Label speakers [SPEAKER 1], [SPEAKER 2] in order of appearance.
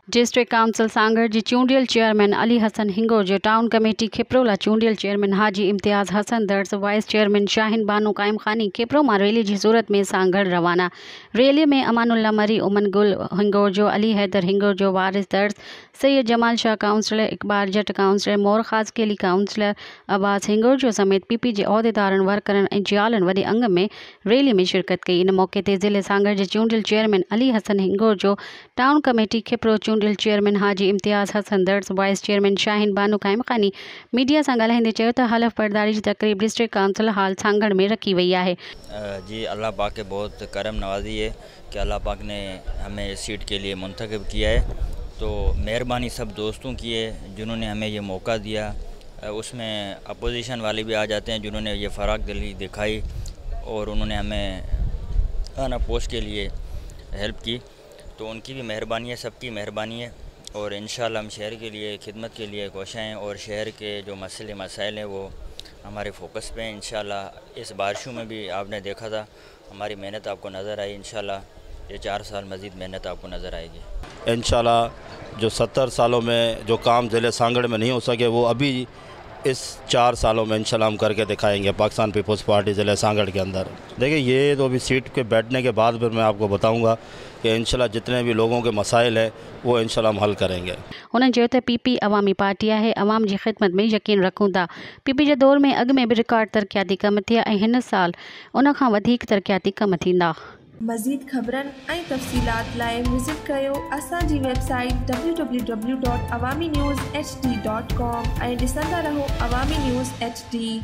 [SPEAKER 1] District council Sanghar जी चूंडियल chairman Ali Hasan हिंगोर जो town committee खिपरोला चूंडियल चेयरमैन हाजी इम्तियाज़ हसन दर्स वाइस चेयरमैन शाहिन बानो कायम खानी खिपरो मां रैली की सूरत में सांगड़ रवाना। रैली में अमानुल्ला मरी उमन गुल हिंगोर जो अली हैदर हिंगोर जो वारिस दर्स सैयद जमाल शाह काउंसलर इकबाल जट काउंसलर मोर खास केली काउंसलर अब्बास हिंगोर जो समेत पीपी के अहदेदारन वर्करन ऐं जियालन वॾे अंग में रैली में शिरकत कई। इन मौके ते ज़िले सांगड़ जे चूंडियल चेयरमैन अली हसन हिंगोर जो टाउन कमेटी खिपरो चूंडियल चेयरमैन हाजी इम्तियाज़ हसन दर्स वाइस चेयरमैन शाहिन बानो कायम खानी मीडिया से ॻाल्हाईंदे चयो त हलफ बर्दारी की तकरीब डिस्ट्रिक्ट काउंसिल हाल सांगड़ में रखी वई है।
[SPEAKER 2] जी अल्लाह पाक के बहुत करम नवाजी है कि अल्लाह पाक ने हमें इस सीट के लिए मुंतखब किया है। तो मेहरबानी सब दोस्तों की है जिन्होंने हमें ये मौका दिया। उसमें अपोजिशन वाले भी आ जाते हैं जिन्होंने ये फ़राग दिली दिखाई और उन्होंने हमें आना पोस्ट के लिए हेल्प की। तो उनकी भी मेहरबानी है, सबकी मेहरबानी है। और इंशाल्लाह हम शहर के लिए खिदमत के लिए कोशिश हैं और शहर के जो मसले मसाइल हैं वो हमारे फोकस पे हैं। इंशाल्लाह इस बारिशों में भी आपने देखा था हमारी मेहनत आपको नज़र आई। इंशाल्लाह ये 4 साल मज़ीद मेहनत आपको नज़र आएगी।
[SPEAKER 3] इंशाल्लाह जो 70 सालों में जो काम ज़िले सांगड़ में नहीं हो सके वो अभी इस 4 सालों में इंशाल्लाह हम करके दिखाएंगे पाकिस्तान पीपल्स पार्टी ज़िले सांगड़ के अंदर। देखिए ये तो अभी सीट के बैठने के बाद फिर मैं आपको बताऊंगा कि इंशाल्लाह जितने भी लोगों के मसाइल हैं वो इंशाल्लाह हम हल करेंगे।
[SPEAKER 1] उन्होंने चयो त पीपी अवामी पार्टी है, अवाम की खिदमत में यकीन रखूँ था। पीपी के दौर में अग में भी रिकॉर्ड तरक्याती कम थिया ऐं हिन साल उन खां वधीक तरक्याती कम थींदा।
[SPEAKER 4] मज़ीद ख़बरन ऐं तफ़सीलात लाइ विज़िट कयो असांजी वेबसाइट www.awamiNewsHD.com ऐं ॾिसंदा रहो अवामी न्यूज़ HD।